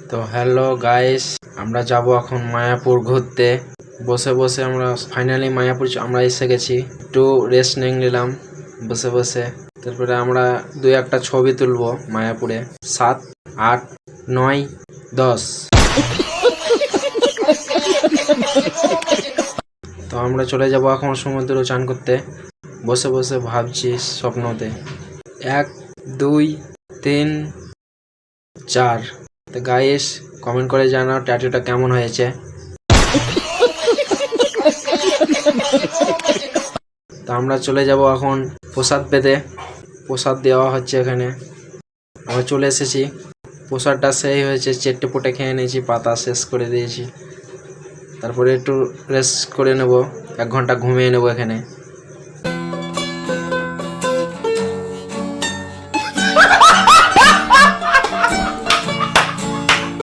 তো hello guys, আমরা যাব এখন মায়াপুর ঘুরতে। বসে বসে আমরা ফাইনালি মায়াপুর আমরা এসে গেছি। একটু রেস্ট নিলাম বসে বসে। তারপরে আমরা দুই একটা ছবি তুলবো মায়াপুরে। 7, 8, 9, 10। তো আমরা চলে যাব এখন সমুদ্র চান করতে। বসে বসে ভাবছি স্বপ্নতে 1, 2, 3, 4। তো গাইস কমেন্ট করে জানাও ট্যাটুটা কেমন হয়েছে। তো আমরা চলে যাব এখন প্রসাদ পেতে। প্রসাদ দেওয়া হচ্ছে এখানে। আমরা চলে এসেছি। প্রসাদটা সেই হয়েছে, চেটে পুটে খেয়ে নিয়েছি, পাতা শেষ করে দিয়েছি। তারপরে একটু রেস্ট করে নেব, 1 ঘন্টা ঘুমিয়ে নেব এখানে।